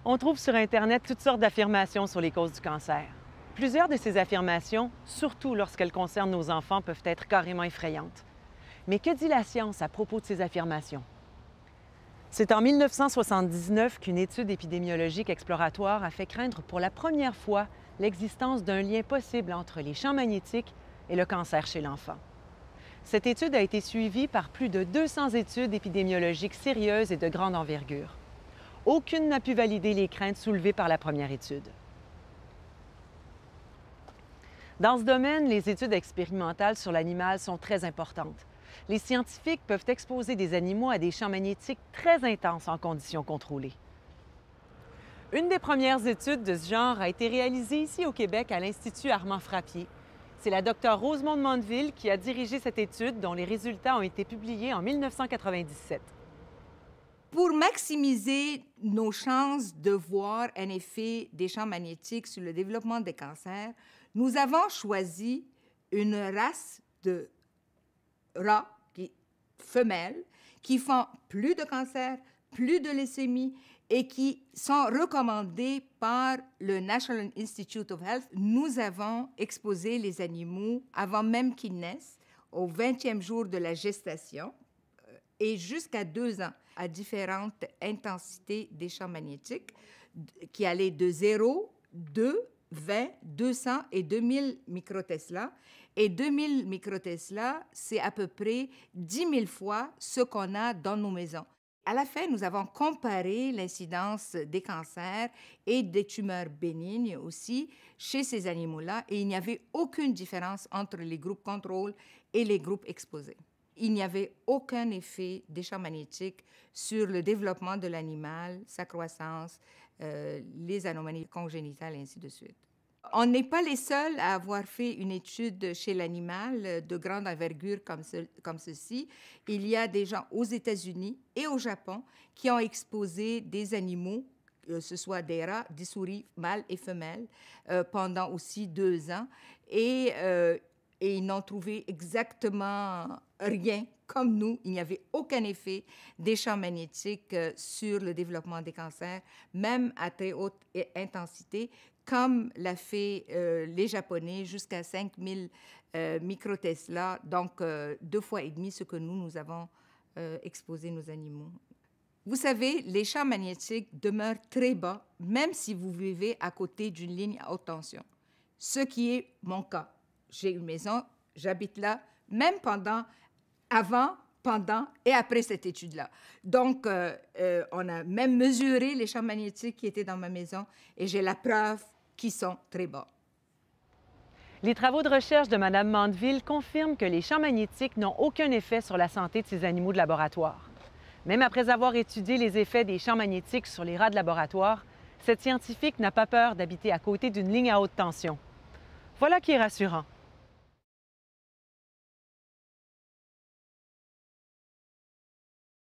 On trouve sur Internet toutes sortes d'affirmations sur les causes du cancer. Plusieurs de ces affirmations, surtout lorsqu'elles concernent nos enfants, peuvent être carrément effrayantes. Mais que dit la science à propos de ces affirmations? C'est en 1979 qu'une étude épidémiologique exploratoire a fait craindre pour la première fois l'existence d'un lien possible entre les champs magnétiques et le cancer chez l'enfant. Cette étude a été suivie par plus de 200 études épidémiologiques sérieuses et de grande envergure. Aucune n'a pu valider les craintes soulevées par la première étude. Dans ce domaine, les études expérimentales sur l'animal sont très importantes. Les scientifiques peuvent exposer des animaux à des champs magnétiques très intenses en conditions contrôlées. Une des premières études de ce genre a été réalisée ici au Québec à l'Institut Armand-Frappier. C'est la Dr Rosemonde Mondeville qui a dirigé cette étude dont les résultats ont été publiés en 1997. Pour maximiser nos chances de voir un effet des champs magnétiques sur le développement des cancers, nous avons choisi une race de rats femelles qui font plus de cancers, plus de leucémie et qui sont recommandées par le National Institute of Health. Nous avons exposé les animaux avant même qu'ils naissent, au 20e jour de la gestation et jusqu'à 2 ans à différentes intensités des champs magnétiques qui allaient de 0, 2, 20, 200 et 2000 microtesla. Et 2000 microtesla, c'est à peu près 10 000 fois ce qu'on a dans nos maisons. À la fin, nous avons comparé l'incidence des cancers et des tumeurs bénignes aussi chez ces animaux-là et il n'y avait aucune différence entre les groupes contrôle et les groupes exposés. Il n'y avait aucun effet des champs magnétiques sur le développement de l'animal, sa croissance, les anomalies congénitales et ainsi de suite. On n'est pas les seuls à avoir fait une étude chez l'animal de grande envergure comme ceci. Il y a des gens aux États-Unis et au Japon qui ont exposé des animaux, que ce soit des rats, des souris, mâles et femelles, pendant aussi 2 ans. Et ils n'ont trouvé exactement rien comme nous. Il n'y avait aucun effet des champs magnétiques sur le développement des cancers, même à très haute intensité, comme l'a fait les Japonais, jusqu'à 5000 microtesla, donc 2 fois et demi ce que nous avons exposé nos animaux. Vous savez, les champs magnétiques demeurent très bas, même si vous vivez à côté d'une ligne à haute tension, ce qui est mon cas. J'ai une maison, j'habite là, même avant, pendant et après cette étude-là. Donc, on a même mesuré les champs magnétiques qui étaient dans ma maison et j'ai la preuve qu'ils sont très bas. Les travaux de recherche de Mme Mondeville confirment que les champs magnétiques n'ont aucun effet sur la santé de ces animaux de laboratoire. Même après avoir étudié les effets des champs magnétiques sur les rats de laboratoire, cette scientifique n'a pas peur d'habiter à côté d'une ligne à haute tension. Voilà qui est rassurant.